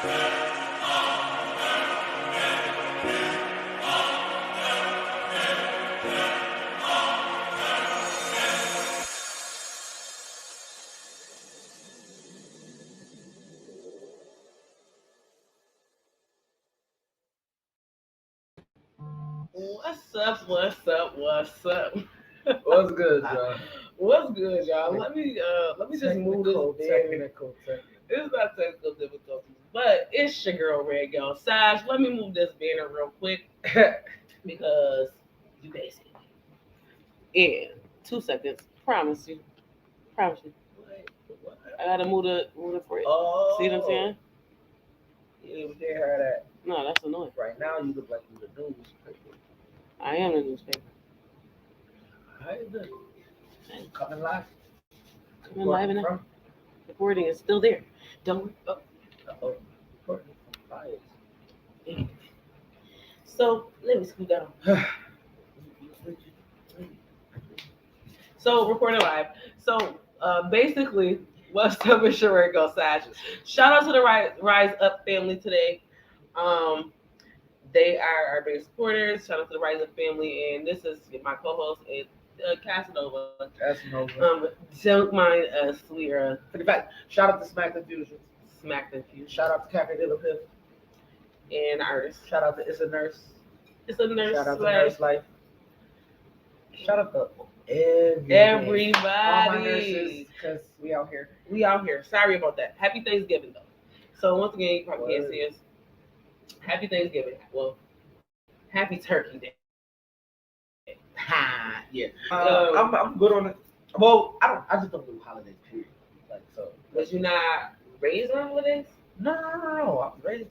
What's up? What's up? What's up? What's good, John? What's good, y'all? Let me just move this damn. Technical. It's not technical difficulties, but it's your girl Red, y'all. Saj, let me move this banner real quick because you basic. In 2 seconds, promise you, promise you. Wait, what? I gotta move it for it. Oh, See what I'm saying? You didn't hear her that. No, that's annoying. Right now, you look like you the news. I am the newspaper. How you doing? Coming live. Coming live and from. recording is still there. Don't. Oh. Uh-oh. Recording from fires. So let me scoot down. So recording live. So basically, what's up with your girl Sash? Shout out to the Rise Up family today. They are our biggest supporters. Shout out to the Rise Up family, and this is my co-host, Casanova. Don't mind us. We are For the fact, shout out to Smack Infusion. Smack Infused. Shout out to Cafe de la Piff. And artists. Shout out to It's a Nurse. It's a nurse. Shout out to life. Nurse Life. Shout out to everybody. All my nurses, because we out here. We out here. Sorry about that. Happy Thanksgiving, though. So once again, you probably can't see us. Happy Thanksgiving. Well, happy Turkey Day. Ha, yeah. I'm good on it. Well, I just don't do holidays. Period. Like so. Was you not raised on holidays? No. I was raised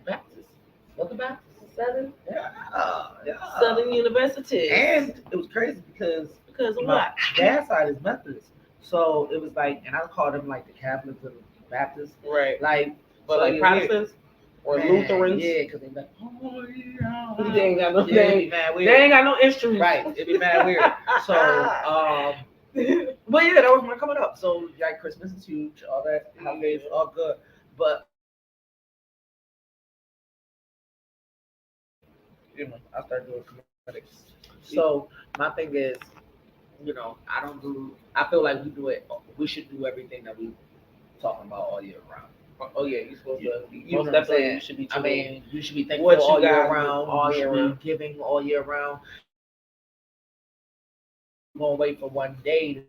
Baptist. Southern Baptist. Southern. Yeah. Southern University. And it was crazy because of my what? dad's side is Methodist, so it was like, and I called them like the Catholics and the Baptists, right? Like, but so like Protestants or Lutherans. Yeah, because they like, oh yeah. They ain't got no. Yeah, they ain't got no instruments. Right. It'd be mad weird. So, but yeah, that was my coming up. So like Christmas is huge, all that holidays, all good. But I started doing comedics. So my thing is, I feel like we should do everything that we talking about all year round. Oh yeah, you're supposed to. You know definitely you should be. You should be thankful what all you year got round. All year round. Giving all year round. I'm gonna wait for one day.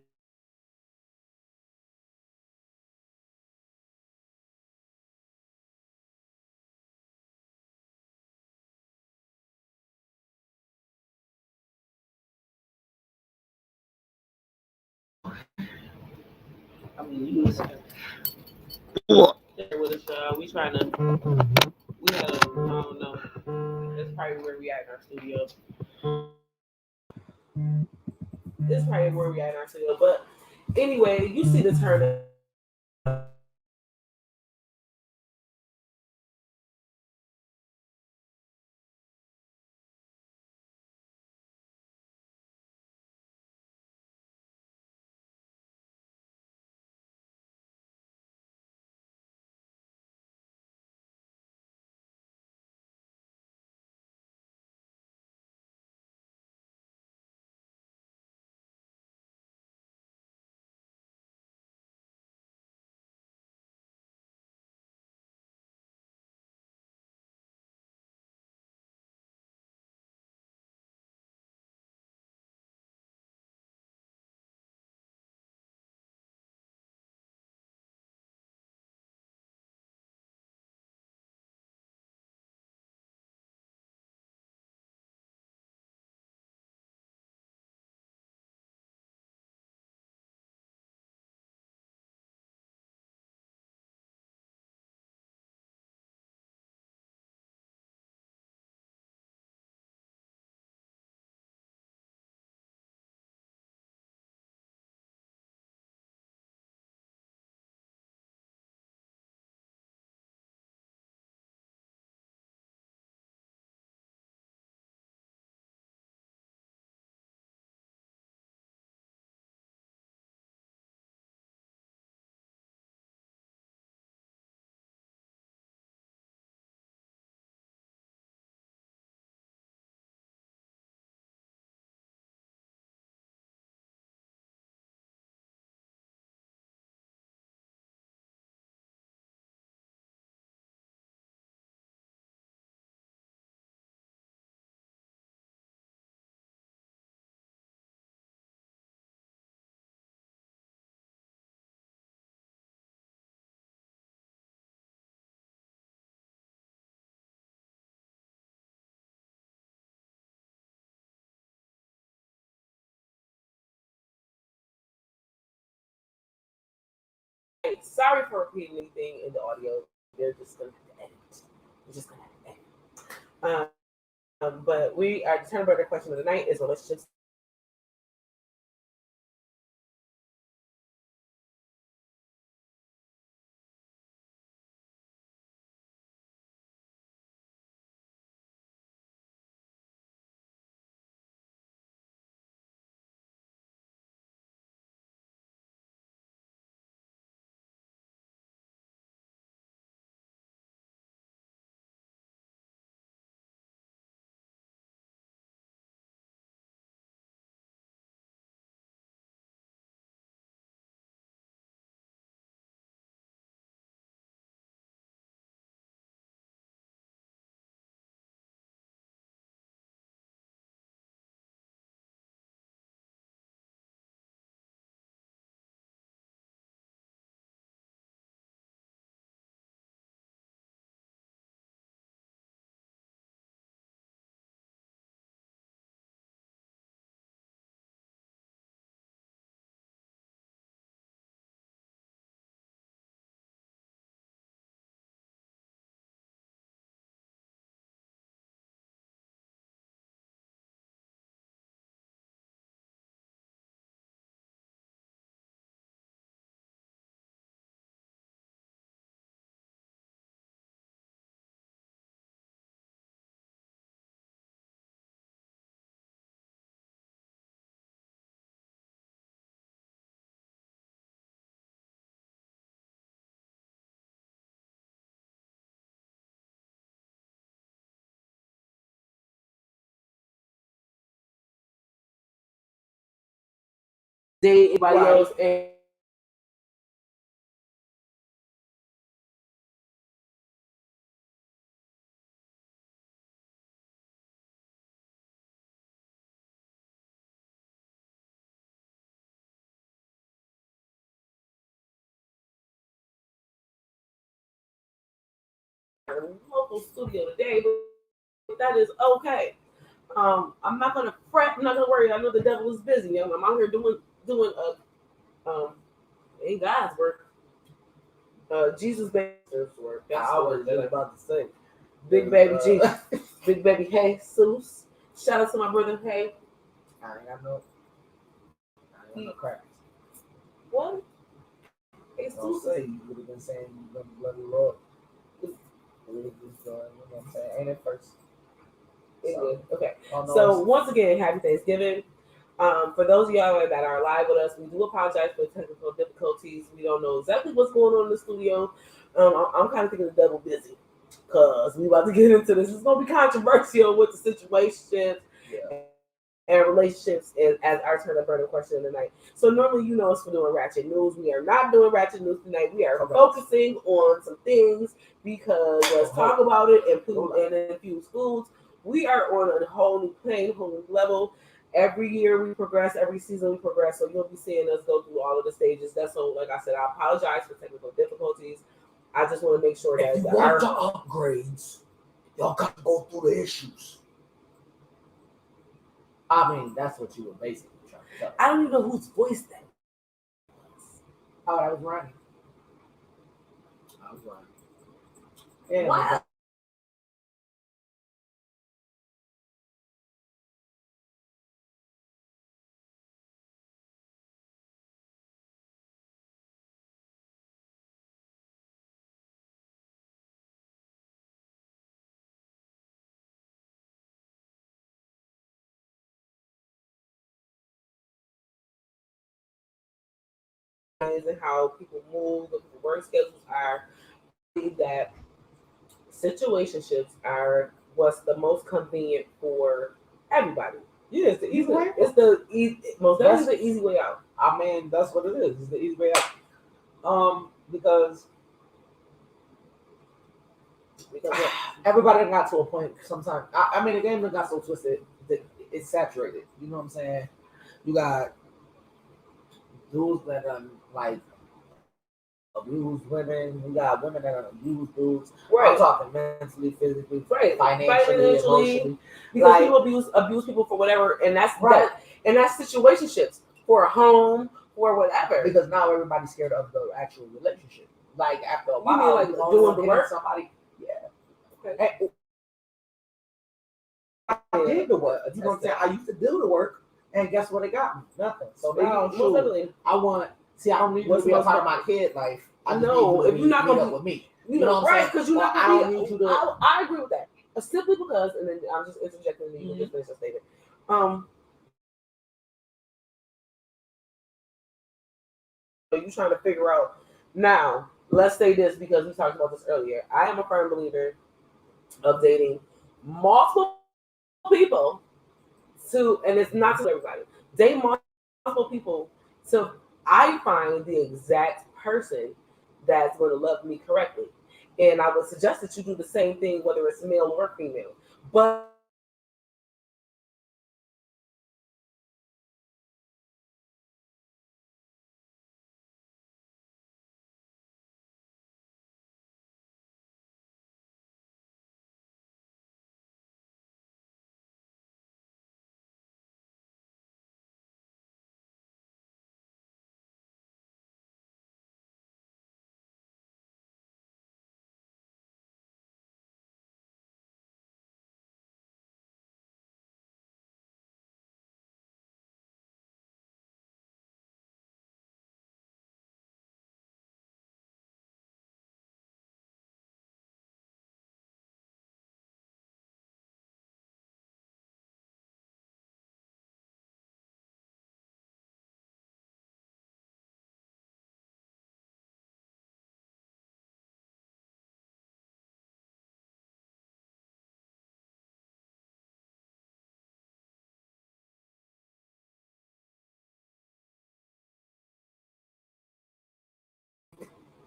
I mean, you listen. With us, we trying to. We had I don't know. That's probably where we at in our studio. This is probably where we at in our studio. But anyway, you see the turn Sorry for repeating anything in the audio. They're just gonna have to edit. We're just gonna have to edit. But we are the turn burner question of the night is relationships. Date anybody else and local studio today, but that is okay. I'm not gonna fret. I'm not gonna worry. I know the devil is busy. I'm out here doing ain't God's work. Jesus Master's work. That's I what was just about to say. Big baby Jesus. Big baby Jesus. Shout out to my brother. Hey. I ain't got no cracks. What? Don't say you would have been saying you gonna bloody Lord. You know what I'm saying? Ain't it first? So, okay. So once again, happy Thanksgiving. For those of y'all that are live with us, we do apologize for technical difficulties. We don't know exactly what's going on in the studio. I'm kind of thinking the devil busy because we about to get into this. It's going to be controversial with the situation and relationships as our turn of burning question of the night. So normally you know us for doing ratchet news. We are not doing ratchet news tonight. We are focusing on some things because let's talk about it and infuse foods. We are on a whole new plane, whole new level. Every year we progress, every season we progress. So you'll be seeing us go through all of the stages. That's so, like I said, I apologize for technical difficulties. I just want to make sure that if you want the upgrades, y'all got to go through the issues. I mean, that's what you were basically trying to tell. I don't even know whose voice that was. Oh, that was Ronnie. I was Ronnie. Yeah. Wow. And how people move, what people's work schedules are. I believe that situationships are what's the most convenient for everybody. Yeah, it's the easy way. It's the most definitely the easy way out. I mean, that's what it is. It's the easy way out. Because everybody got to a point sometimes. I mean, the game got so twisted that it's saturated. You know what I'm saying? You got dudes that like abuse women. We got women that abuse dudes. Right. I'm talking mentally, physically, financially, emotionally. Because like, people abuse people for whatever, and that's right. And that's situationships for a home or whatever. Because now everybody's scared of the actual relationship. Like after a You mean while, like you know, doing the hitting work? somebody. Yeah, Okay. and I did the work. You know what I'm saying? I used to do the work, and guess what? It got me nothing. So now, Most definitely. I want. See, I don't need you to be a part of my kid life. I just No, need if you you're to not meet gonna up be, with me. you know, what I'm right? saying? Because you're Or not I gonna don't be. need you to. I agree with that. Simply because, and then I'm just interjecting and you can just finish the statement. You trying to figure out now? Let's say this because we talked about this earlier. I am a firm believer of dating multiple people to, and it's not to everybody. Date multiple people to I find the exact person that's going to love me correctly. And I would suggest that you do the same thing, whether it's male or female. But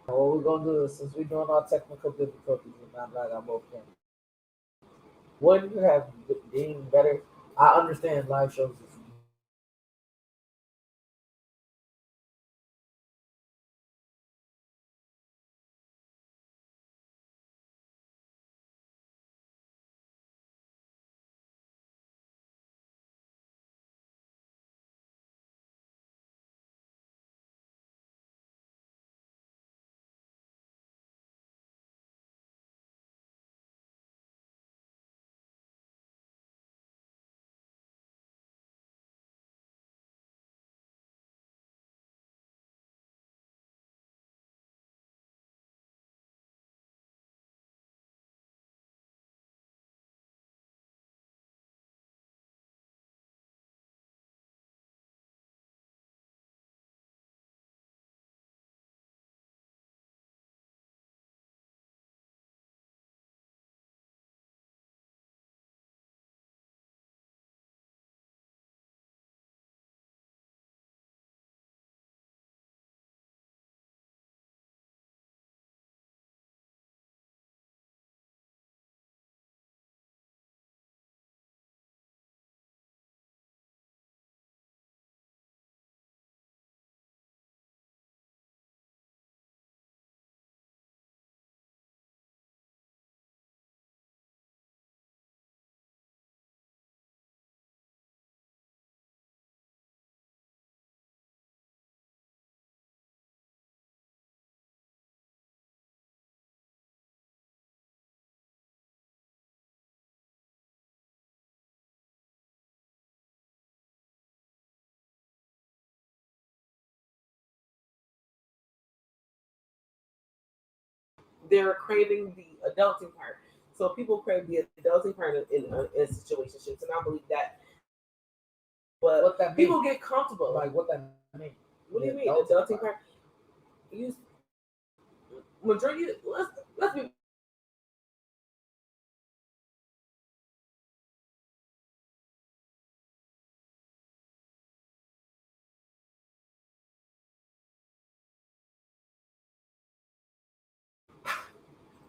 What we're gonna do is, since we're doing our technical difficulties, and I'm glad I'm both in. What you have deemed better? I understand live shows is they're craving the adulting part. So people crave the adulting part in situationships, and I believe that. But what that people mean? get comfortable. Like what that mean? What do you The mean adulting part? You majority. Let's be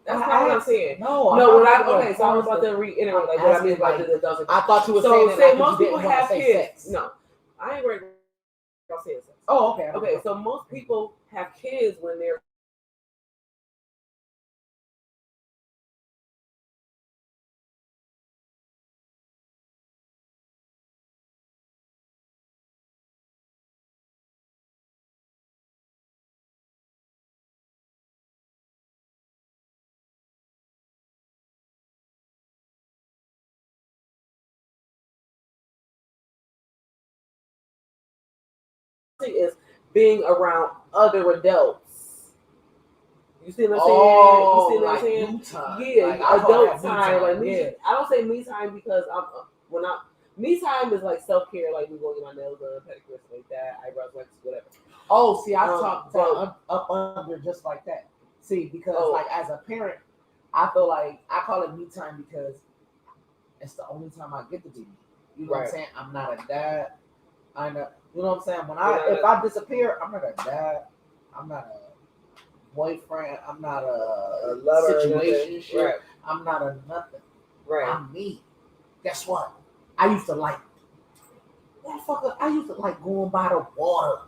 That's not what I'm saying. No, No, I'm what I not okay, so I'm about to reiterate like what I asking, mean by like, the adulting. I thought you were So saying say that like, most you people didn't want to have say kids. sex. No, I ain't worried about saying sex. Oh, okay. Okay, so most people have kids when they're is being around other adults. You see what I'm saying? Oh, You see what like I'm saying? you time. Yeah, Like, I call adult that me time. Like me, Yeah. I don't say me time because I'm when I me time is like self care, like me going to get my nails done, pedicures, like that, eyebrows, wax, whatever. Oh, see, I Um, talk that but- up under just like that. See, because Oh. like as a parent, I feel like I call it me time because it's the only time I get to be me. You know what I'm Right. saying? I'm not a dad. I'm not. You know what I'm saying? When You're not if I disappear, I'm not a dad. I'm not a boyfriend. I'm not A lover, situationship. right? I'm not a nothing. Right. I'm me. Guess what? I used to like, motherfucker. I used to like going by the water.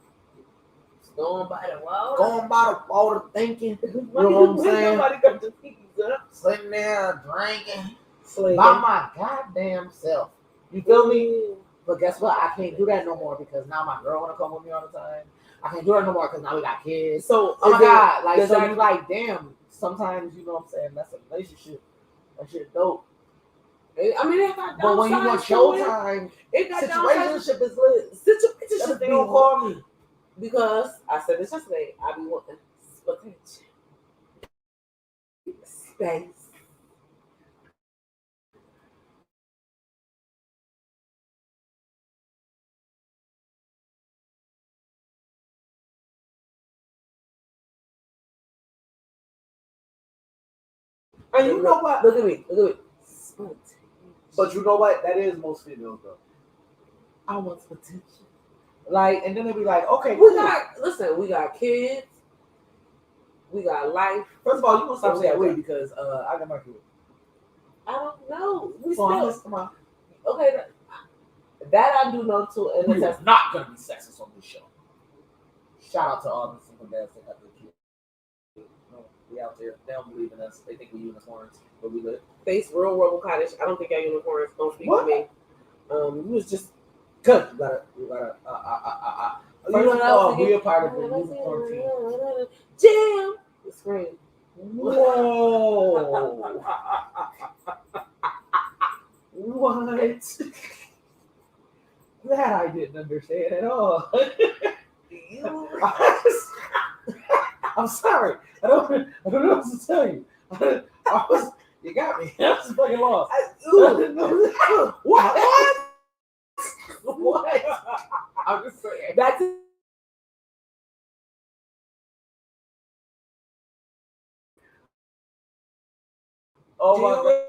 Going by the wall. Going by the water, thinking. You Why know what I'm saying? Nobody got the pizza. Sitting there drinking Slinging. by my goddamn self. You feel me? But guess what? I can't do that no more because now my girl wanna come with me all the time. I can't do that no more because now we got kids. So, Oh my god! Like does so, that- you like damn. Sometimes you know what I'm saying. That's a relationship. That shit dope. I mean, it got But when you want showtime, it got situationship is lit. situationship. They don't call me. Because I said this yesterday. I be wanting attention, space. And you know what? Look at me. Look at me. Spontaneous. But you know what? That is most females though. I want potential. Like, and then they be like, okay, We got kids. We got life. First of all, you gonna stop We saying got we that. because I got my kid. I don't know. We So still come on. okay. That I do know too. And We it's are not gonna be sexist on this show. Shout out to all the single dads that have their kids. We out there. They don't believe in us. They think we unicorns, but we live. face real Rebel Cottage. I don't think y'all unicorns. Don't speak What? to me. You was just Good. You gotta. First of all, we are part of the unicorn team. Jam. Scream. Whoa. What? That I didn't understand at all. I'm sorry. I don't know what to tell you. You got me. I was fucking lost. What? What? I'm just saying. That's Oh my god.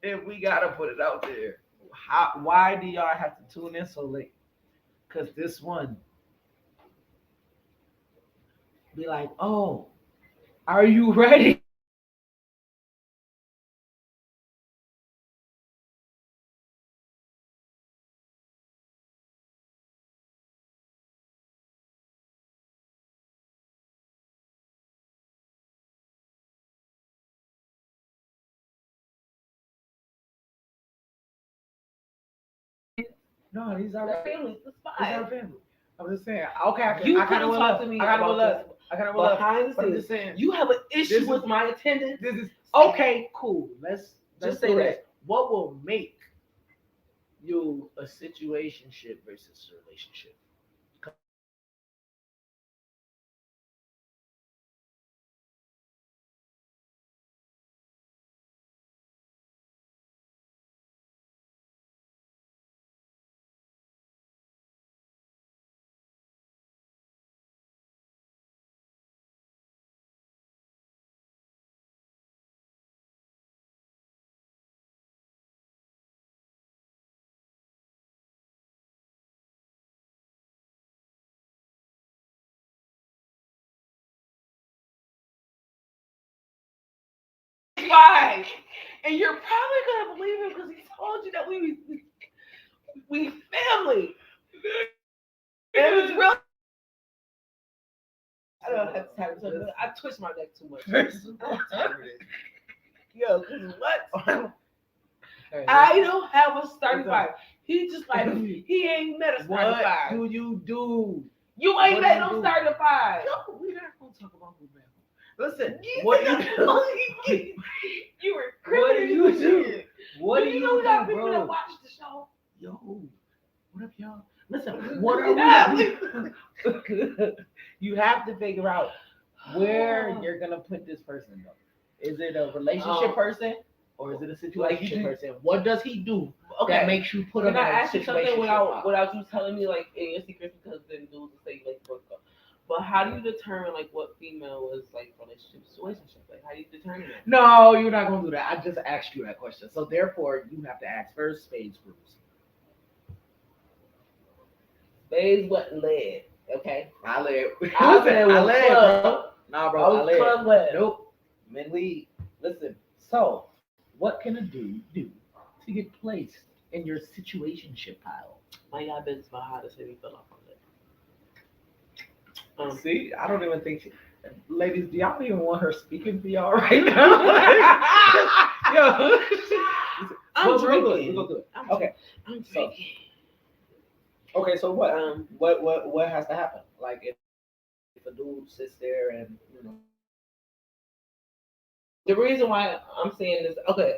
if we gotta put it out there, why do y'all have to tune in so late? Because this one be like, oh, are you ready? No, these are They're family. It's these fine. are family. I'm just saying. Okay, You I kind of couldn't will talk love. to me I kind of will about love. this I kind of will love. behind the But I'm scenes. just saying. You have an issue This with is- my attendance. This is okay. Cool. Let's Just say do that. this. What will make you a situationship versus a relationship? Fine. And you're probably gonna believe him because he told you that we family. And it's real. I don't have time to. I twist my neck too much. Yo, cause what? I don't have a starting five. He just like he ain't met a starting What five. do you do? You ain't what met do you no do? starting five. No, we're not gonna talk about who man. Listen, What what do you do? You were What do you do? shit. What do you you know we do, got people that bro? watch the show? Yo, what up, y'all? Listen, what are we? You have to figure out where you're gonna put this person though. Is it a relationship person or is it a situation person? What does he do that makes you put him Can in I a ask you something situation? without you telling me like in your secrets because then dudes will say like broke up. But how do you determine like what female is like relationship situationship? Like how do you determine that? No, you're not gonna do that. I just asked you that question. So therefore you have to ask first spades rules. Spades wasn't led. Okay. I led. I Listen, led I with led, club. bro. Nah, bro, I I was led. club led. Nope. Men lead. Listen. So, what can a dude do to get placed in your situationship pile? My y'all business about how to say we fell off on it. See, I don't even think ladies, do y'all even want her speaking for y'all right now? Yo, I'm we'll drinking. do it. I'm Okay. I'm So, drinking. okay. So what has to happen? Like if a dude sits there and The reason why I'm saying this, okay,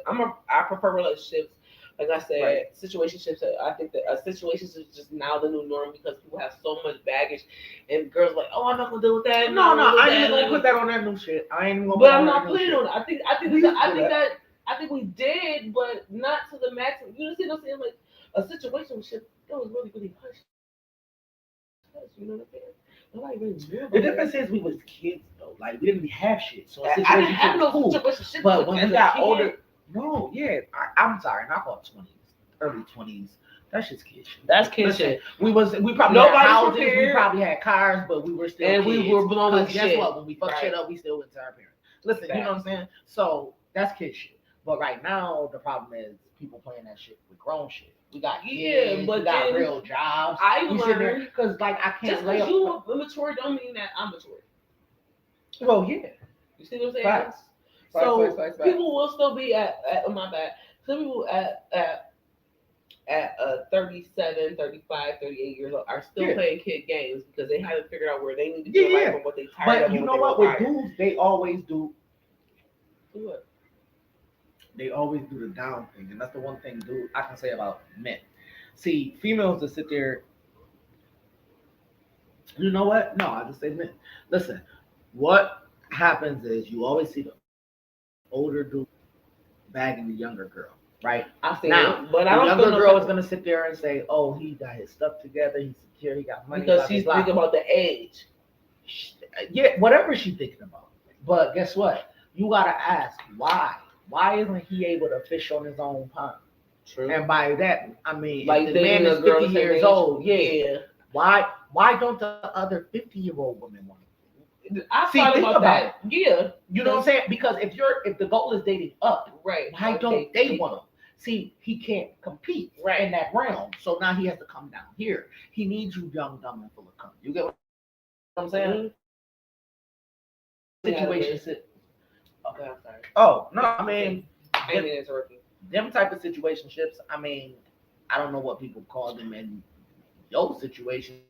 I prefer relationships. Like I said, Right. situationships. I think that situations is just now the new norm because people have so much baggage, and girls like, oh, I'm not gonna deal with that. no, I'm not I gonna ain't do even gonna put that on that new shit. I ain't even gonna. But put I'm that not on that putting it new on. shit. I think we did, but not to the maximum. You see what I'm saying? Like a situationship, that was really hush. You know what I'm saying? Nobody really knew about The it. difference is we was kids though. Like we didn't have shit. So a I didn't have situationship no was cool. situationship. But when as we a got kid. older, no, yeah, I'm sorry, not called 20s, early 20s. That's just kid shit. That's kid Listen, shit. We probably Nobody's had houses, prepared. we probably had cars, but we were still And kids. we were blowing 'Cause guess shit. what? When we fucked Right. shit up, we still went to our parents. Listen, you know what I'm saying? So that's kid shit. But right now, the problem is people playing that shit with grown shit. We got kids, but we got then real jobs. I we sit there learned because like I can't just lay because up. you mature don't mean that I'm mature. Well, yeah. You see what I'm saying? Facts. So Facts. people will still be at my bad. Some people at 37, 35, 38 years old are still playing kid games because they haven't figured out where they need to be in life and what they tired of. But you know what? With dudes, they always do. They always do the down thing, and that's the one thing, dude, I can say about men. See, females that sit there. You know what? No, I just say men. Listen, what happens is you always see the older dude bagging the younger girl, right? I see Now, it, but I the don't younger feel girl is gonna sit there and say, "Oh, he got his stuff together. He's secure. He got money." because blah, she's blah, thinking about the age. Yeah, whatever she's thinking about. But guess what? You gotta ask why. Why isn't he able to fish on his own pond? True. And by that, I mean, Like if the man dating a is girl 50 the same years age. old, yeah. Yeah. Why don't the other 50-year-old women want it? I See, thought think about about that. Yeah. You know what I'm saying? Because if the goal is dating up, Right. why don't they want him? See, he can't compete Right. in that realm, so now he has to come down here. He needs you young, dumb, and full of cum. You get what I'm saying? Situation. Okay, I'm sorry. Oh no, I mean, I didn't mean to interrupt you. them type of situationships. I mean, I don't know what people call them in your situation.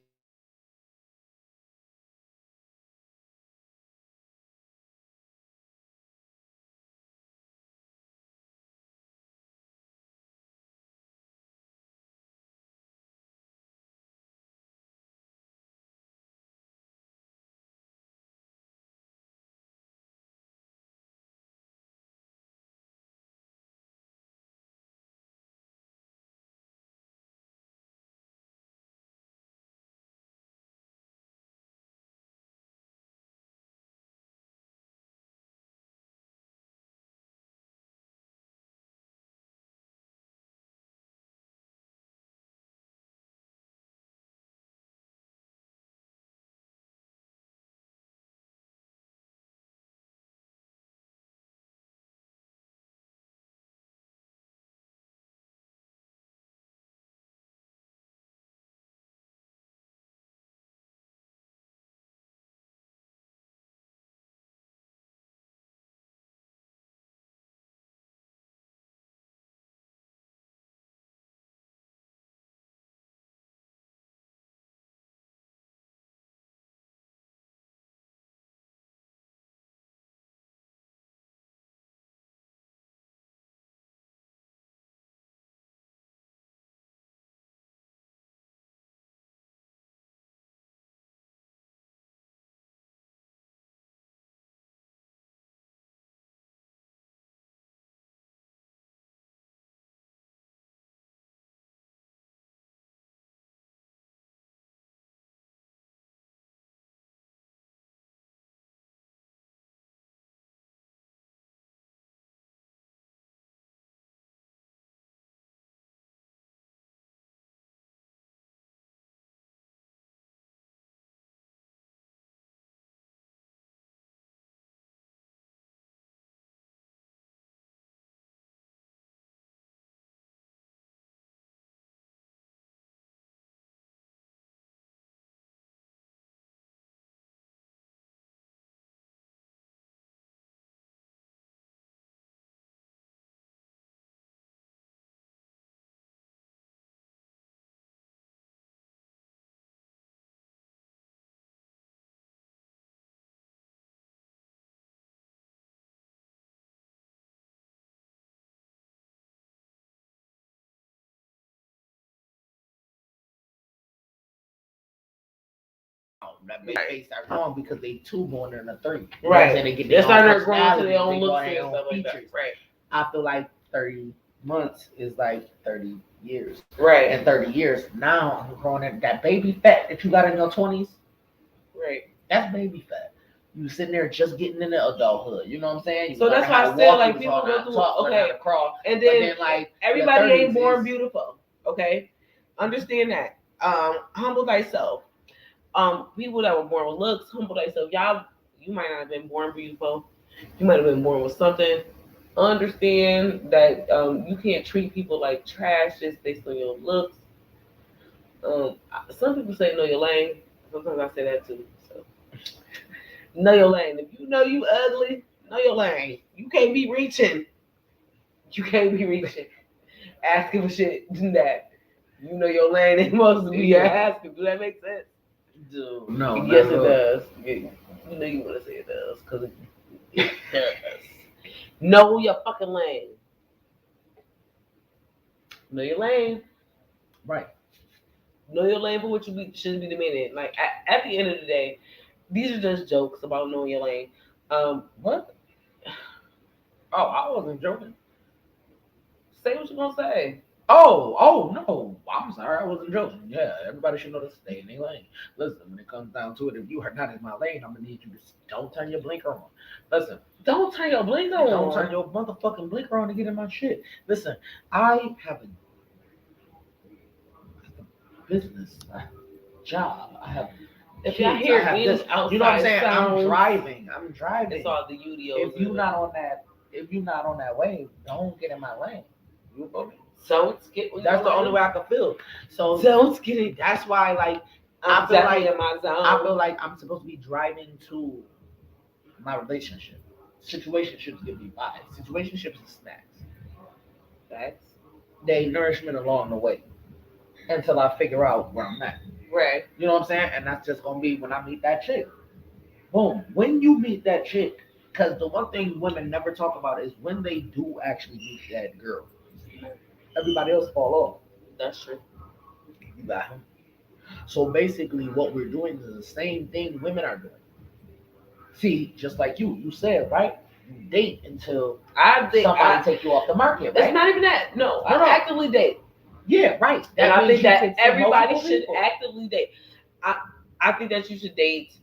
That big face start growing because they two more than a three. You know what I'm saying? They get their They're own starting to grow into personality, their own they grow looks their and own stuff like that. features. Right. I feel like 30 months is like 30 years. Right. And 30 years, now I'm growing in that baby fat that you got in your 20s. Right. That's baby fat. You sitting there just getting into adulthood. You know what I'm saying? You So that's why I say like people go through okay, crawl, and then like everybody ain't born is, beautiful. Okay, understand that. Humble thyself. People that were born with looks, humble thyself. Y'all, you might not have been born beautiful. You might have been born with something. Understand that you can't treat people like trash just based on your looks. Some people say know your lane. Sometimes I say that too. So know your lane. If you know you ugly, know your lane. You can't be reaching. You can't be reaching. Asking for shit. Do that. You know your lane ain't supposed to be asking. Do that make sense? Dude, no. Yes, it does. You know you want to say it does because it does. Know your fucking lane. Know your lane. Right. Know your lane for what you shouldn't be demanding. Like at the end of the day, these are just jokes about knowing your lane. What? Oh, I wasn't joking. Say what you're gonna say. Oh no! I'm sorry, I wasn't joking. Yeah, everybody should know to stay in their lane. Listen, when it comes down to it, if you are not in my lane, I'm gonna need you to don't turn your blinker on. Listen, Don't turn your blinker don't turn on. your motherfucking blinker on to get in my shit. Listen, I have a business, I have a job, I have If y'all kids, I hear have any this. You know what I'm outside saying? sounds, I'm driving. it's all the UDOs. If you not on that, if you not on that wave, don't get in my lane. You feel me? Don't get. That's the only way I can feel. So Don't get it. that's why, like, I'm I feel definitely like in my zone. I feel like I'm supposed to be driving to my relationship. Situationships give me vibes. Situationships are snacks. Facts. They nourishment along the way until I figure out where I'm at. Right. You know what I'm saying? And that's just gonna be when I meet that chick. Boom. When you meet that chick, because the one thing women never talk about is when they do actually meet that girl. Everybody else fall off. That's true. You got him. So basically, what we're doing is the same thing women are doing. See, just like you said, right? You date until I think somebody take you off the market, it's right? not even that. No, I No. actively date, Yeah, right. and I means think you that can see everybody multiple should people. actively date. I think that you should date.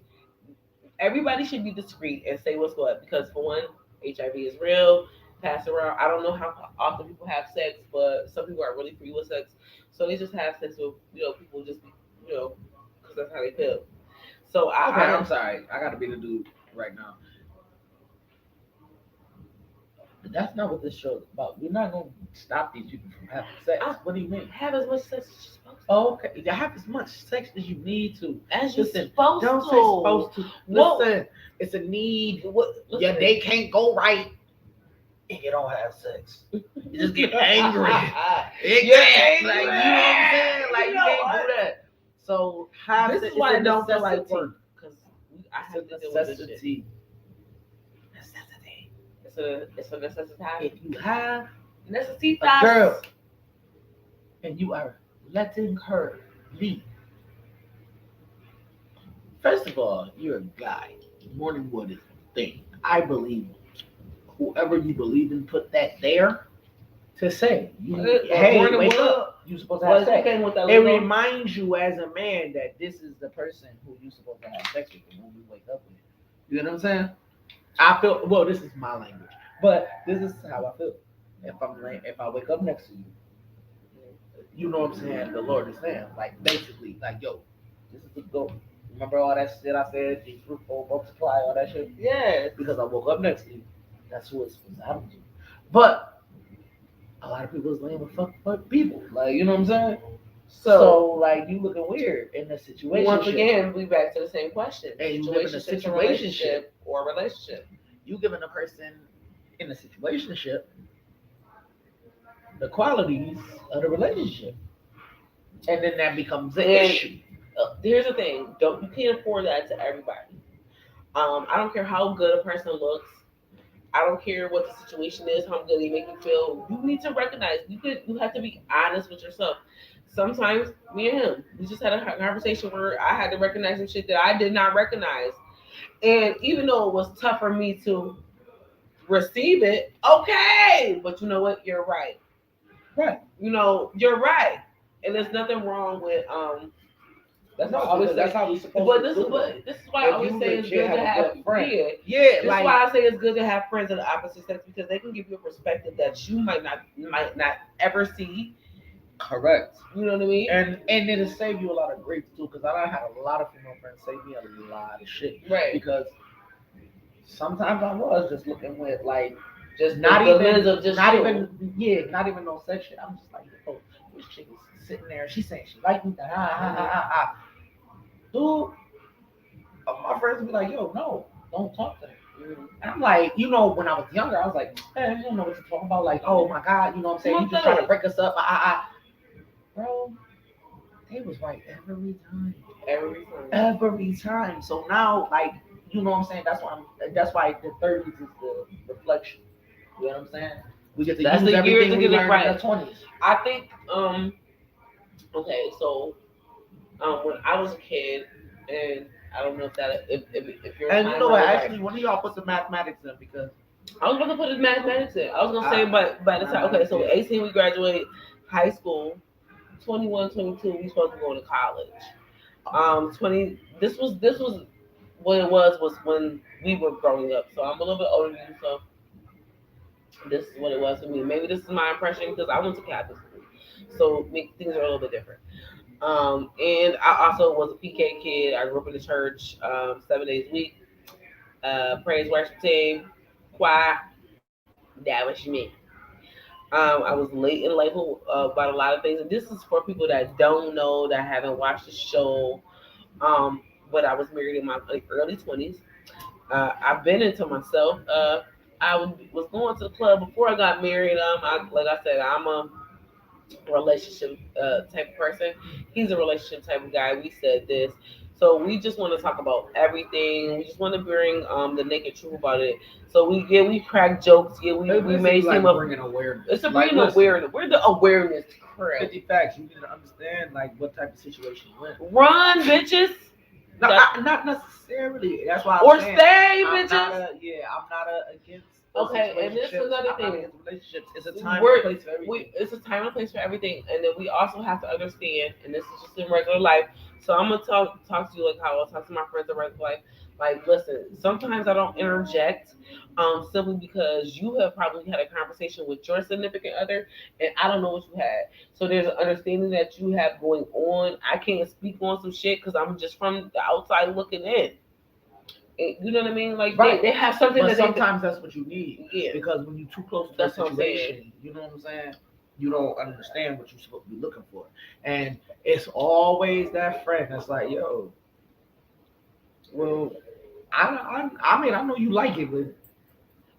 Everybody should be discreet and say what's what because for one, HIV is real. Pass around. I don't know how often people have sex, but some people are really free with sex, so they just have sex with people just because that's how they feel. So Okay, I'm sorry. I gotta be the dude right now. But that's not what this show is about. We're not gonna stop these people from having sex. What do you mean? have as much sex as you're supposed to. Oh, okay, you have as much sex as you need to. As you're Listen, supposed don't to. say supposed to. Well, Listen, it's a need. Listen. Yeah, they can't go right if you don't have sex. You just get angry. It You're can't, angry. like, you know what I'm saying? Like, you know can't what? do that. So have This to, is it's why a it don't feel like necessity. work because I have to It's a deal with this shit. necessity. Necessity. It's a necessity. If you have Necessity. a girl and you are letting her lead, first of all, you're a guy. Morning wood is a thing. I believe whoever you believe in put that there to say, hey, Morning wake wood up. You're supposed to have sex. came with that It little- reminds you as a man that this is the person who you're supposed to have sex with when you wake up with. You know what I'm saying? I feel well. This is my language, but this is how I feel. If I wake up next to you, you know what I'm saying? The Lord is saying, like, basically, like, yo, this is the goal. Remember all that shit I said? Be fruitful, multiply, all that shit. Yes. Because I woke up next to you. That's what's happening to you. But a lot of people is laying with fuck people. Like, you know what I'm saying? So like, you looking weird in the situation. Once again, we back to the same question. And you live in a Situationship or relationship. You giving a person in a situationship the qualities of the relationship, and then that becomes an issue. Here's the thing: you can't afford that to everybody. I don't care how good a person looks. I don't care what the situation is, how good they make you feel. You need to recognize. You have to be honest with yourself. Sometimes me and him, we just had a conversation where I had to recognize some shit that I did not recognize, and even though it was tough for me to receive it, okay. But you know what? You're right. Right. You're right, and there's nothing wrong with That's no, why I always say. That's how we supposed But to this do is what it. this is why I always say it's good to have friends. Yeah, Yeah, this like, is why I say it's good to have friends of the opposite sex because they can give you a perspective that you might not ever see. Correct. You know what I mean? And it'll save you a lot of grief too, because I had a lot of female friends save me a lot of shit. Right. Because sometimes I was just looking with like just not the even lens of just not you. even not even no sex shit. I'm just like, oh, this chick is sitting there, she's saying she like me, dude. My friends would be like, yo, no, don't talk to her. And I'm like, when I was younger, I was like, man, you don't know what you're talking about. Like, oh my God, you know what I'm saying? You just trying to break us up. Bro, they was right every time. Every time. So now, like, you know what I'm saying? That's why the 30s is the reflection. You know what I'm saying? We get to That's use the year everything to we get it learned right. in the 20s. I think, okay, so when I was a kid, and I don't know if you're. And you know what? Actually, when do y'all put the mathematics in? Because I was about to put his mathematics in. I was gonna say, but by the time, okay, so 18 we graduate high school, 21, 22 we supposed to go to college. 20. This was what it was when we were growing up. So I'm a little bit older than you, so this is what it was for me. Maybe this is my impression because I went to Catholic school, so things are a little bit different. And I also was a PK kid. I grew up in the church, 7 days a week. Praise worship team, choir. That was me. I was late in life about a lot of things, and this is for people that don't know, that haven't watched the show. But I was married in my early 20s. I've been into myself. I was going to the club before I got married. Like I said, I'm a relationship type of person. He's a relationship type of guy. We said this. So we just want to talk about everything. We just want to bring the naked truth about it. So we crack jokes. Yeah, we may like seem up. bringing awareness. It's a like, bringing awareness. We're the awareness crowd. 50 facts. You need to understand like what type of situation you're in. Run, bitches. No, not necessarily. That's why I'm Or saying, stay, I'm bitches. I'm not against. Okay, and this is another I'm not thing. against relationships. It's a time and place for everything. It's a time and place for everything, and then we also have to understand, and this is just in regular life. So I'm gonna talk to you like how I talk to my friends in regular life. Like, listen, sometimes I don't interject, simply because you have probably had a conversation with your significant other, and I don't know what you had. So there's an understanding that you have going on. I can't speak on some shit because I'm just from the outside looking in. You know what I mean? Like Right. they have something But that sometimes that's what you need. Yeah. Because when you're too close to That's the what I'm saying. situation, you know what I'm saying? You don't understand what you're supposed to be looking for. And it's always that friend that's like, yo, well, I mean, I know you like it, but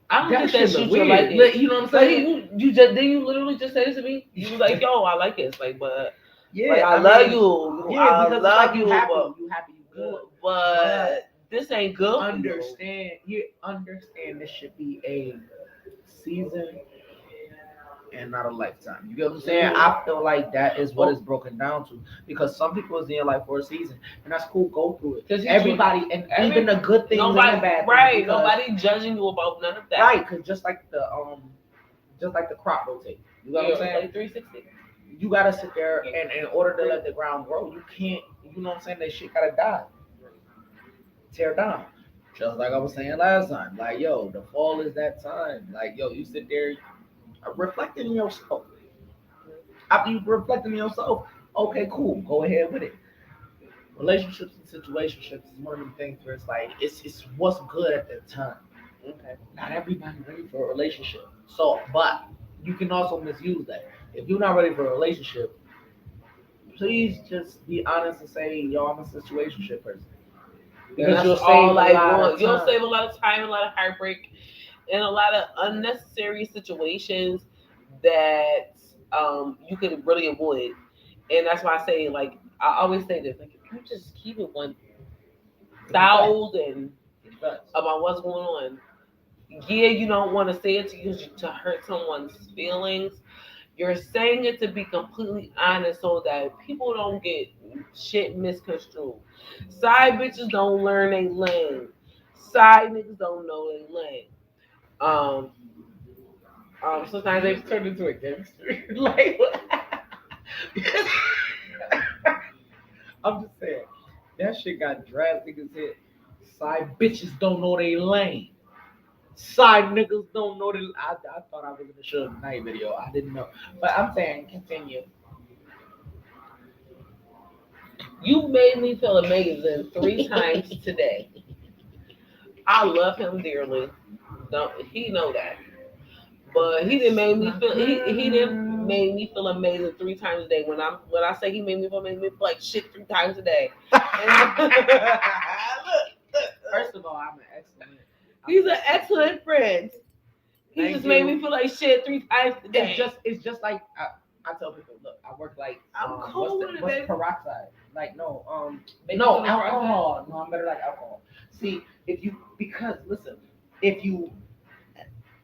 I don't that think that shit shit look you weird. like it. You know what I'm Like saying? you just then you literally just said it to me. You was like, "Yo, I like it." It's like, but Yeah, like, I mean, love you. Yeah, I because love it's like you, you happy, you good. but this ain't good. Understand, you understand this should be a season and not a lifetime. You get what I'm saying? I feel like that is what it's broken down to. Because some people is in your life for a season, and that's cool. Go through it. Everybody, and even the good things and the bad things. Right? Nobody judging you about none of that. Right? Because just like the crop rotate. You know what I'm saying? Like 360. You gotta sit there, and in order to let the ground grow, you can't. You know what I'm saying? That shit gotta die, tear down. Just like I was saying last time, like yo, the fall is that time. Like yo, you sit there reflecting on yourself. After you reflecting on yourself, okay, cool, go ahead with it. Relationships and situationships is one of them things where it's like it's what's good at that time. Okay. Not everybody ready for a relationship. So, but you can also misuse that. If you're not ready for a relationship, please just be honest and say, yo, I'm a situationship person. Because you'll save you'll save a lot of time, a lot of heartbreak, and a lot of unnecessary situations that you could really avoid. And that's why I say, like, I always say this, like, if you just keep it 1,000 about what's going on, yeah, you don't want to say it to hurt someone's feelings. You're saying it to be completely honest so that people don't get shit misconstrued. Side bitches don't learn they lane. Side niggas don't know they lane. Um, Sometimes they turn into a gangster. Like, I'm just saying, that shit got drastic as hell. Side bitches don't know they lane. Side niggas don't know they. I thought I was in the Suge Knight video. I didn't know, but I'm saying continue. you made me feel amazing 3 times today. I love him dearly. Don't he know that? But he didn't make me feel he didn't make me feel amazing 3 times a day. When I say he made me feel amazing, me feel like shit 3 times a day. First of all, I'm an excellent. He's an excellent friend. He Thank just you. made me feel like shit 3 times a day. It's just like I tell people, look, I work like I'm cool with it, what's baby. peroxide? Like no, Baby, no you know alcohol. No, I'm better like alcohol. See, if you because listen, if you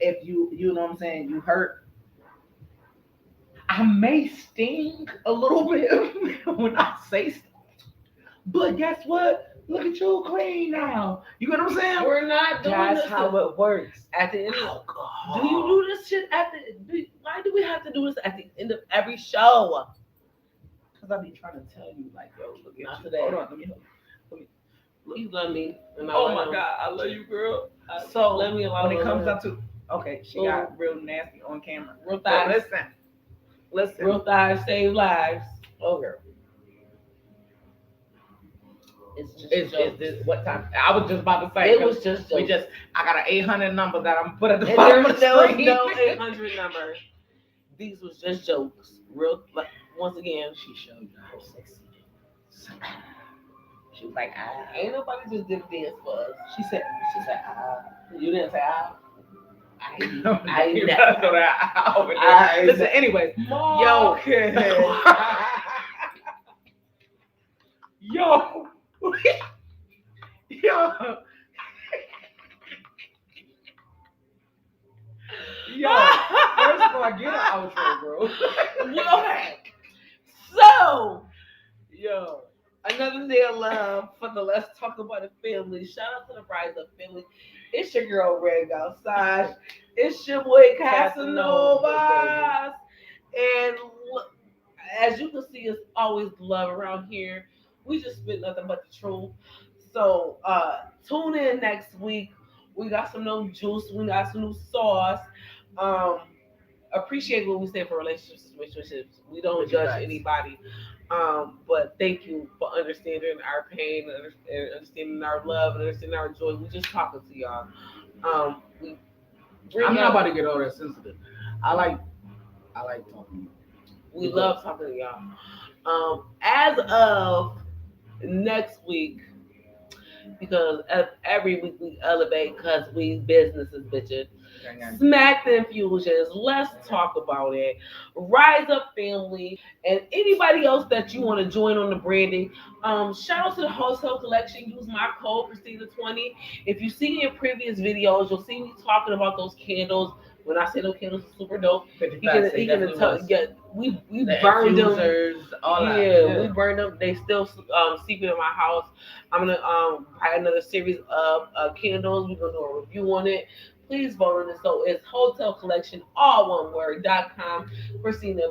know what I'm saying, you hurt. I may sting a little bit when I say stuff, But guess what? Look at you clean now. You get what I'm saying? We're not doing That's this how it works. at the end of Alcohol. do you do this shit at why do we have to do this at the end of every show? Because I be trying to tell you, like, yo, look at Not you. today. Hold on, let me help. You love me. And I Oh love my him. God, I love you, girl. So Let me allow when it comes him. down to okay, she got real nasty on camera. Real But thighs. listen. Real thighs save lives. Oh girl, It's just it's jokes. this what time? I was just about to say It was just jokes. we just I got an 800 number that I'm put at the And bottom there of the was screen. no 800 number. These was just jokes. Real, like, once again, She showed you how sexy. She was like, ah. ain't nobody just did a dance for us. She said, ah. You didn't say ah. I I never throw that over there. I- Listen, anyways, yo, yo, yo, yo. First of all, get an outro, bro. Okay. So, Yo, another day of love for the Let's Talk About It family. Shout out to the Rise Up family. It's your girl Reg outside. It's your boy Casanova. And look, as you can see, it's always love around here. We just spit nothing but the truth. So tune in next week. We got some new juice. We got some new sauce. Um, appreciate what we say for relationships. We don't Big judge facts. anybody. But thank you for understanding our pain and understanding our love and understanding our joy. We just talking to y'all. We bring I'm not up- about to get all that sensitive. I like talking. we love talking to y'all. As of next week, because every week we elevate because we businesses bitches. Smack the infusions. Let's talk about it. Rise Up family and anybody else that you want to join on the branding. Shout out to the Wholesale Collection. Use my code Christina20. If you see in previous videos, you'll see me talking about those candles. When I say those candles are super dope, he can tell. Yeah, we burned them. All We burned them. They still sleeping in my house. I'm gonna buy another series of candles. We're gonna do a review on it. Please vote on it. So it's Hotel Collection, all one word.com. Christina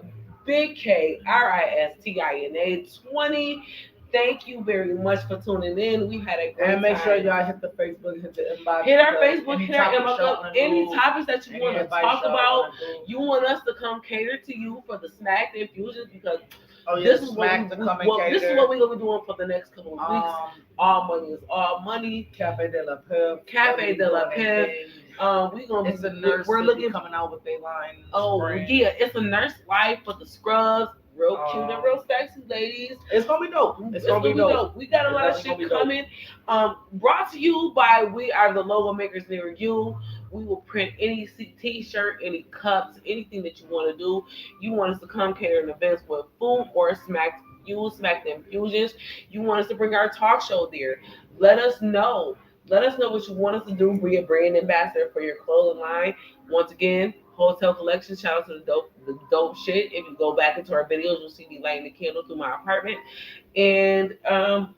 Big K Ristina 20. Thank you very much for tuning in. We had a great And make time. sure y'all hit the Facebook, hit the inbox. Hit our Facebook, any hit our topic inbox. y'all wanna Any do, topics that you any want to advice talk y'all about, wanna do. you want us to come cater to you for the Smack the Infusions because Oh yeah, this is what Smack to come and cater. this is what we're gonna be doing for the next couple of weeks. All money is all money. Cafe de la Pep. Cafe de la Pep. We gonna It's a nurse. We're looking coming out with their line. Oh yeah, it's a nurse life for the scrubs. Real cute and real sexy ladies. It's gonna be dope. It's gonna be dope. We got a lot of It's definitely shit gonna be coming. Brought to you by We Are the Logo Makers Near You. We will print any t-shirt, any cups, anything that you want to do. You want us to come cater an events with food or smack the infusions. You want us to bring our talk show there. Let us know. Let us know what you want us to do. Be a brand ambassador for your clothing line. Once again, Hotel Collection. Shout out to the dope shit. If you go back into our videos, you'll see me lighting the candle through my apartment. And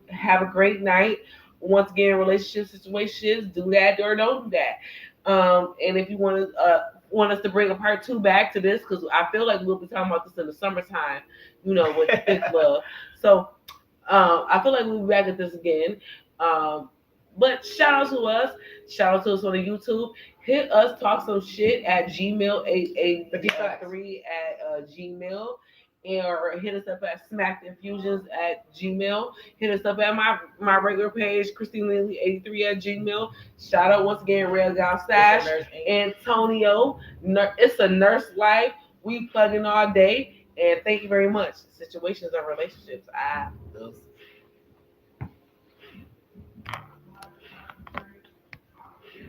have a great night. Once again, relationship situations, do that or don't do that. And if you want us to bring a part 2 back to this, because I feel like we'll be talking about this in the summertime, with thick love. So I feel like we'll be back at this again. But shout out to us. Shout out to us on the YouTube. Hit us, talk some shit at gmail8853 at gmail. Or hit us up at smackinfusions at gmail. Hit us up at my regular page, Christina83 at gmail. Shout out once again, Real Gal Stash, Antonio. It's a nurse life. We plugging all day. And thank you very much. Situations and relationships.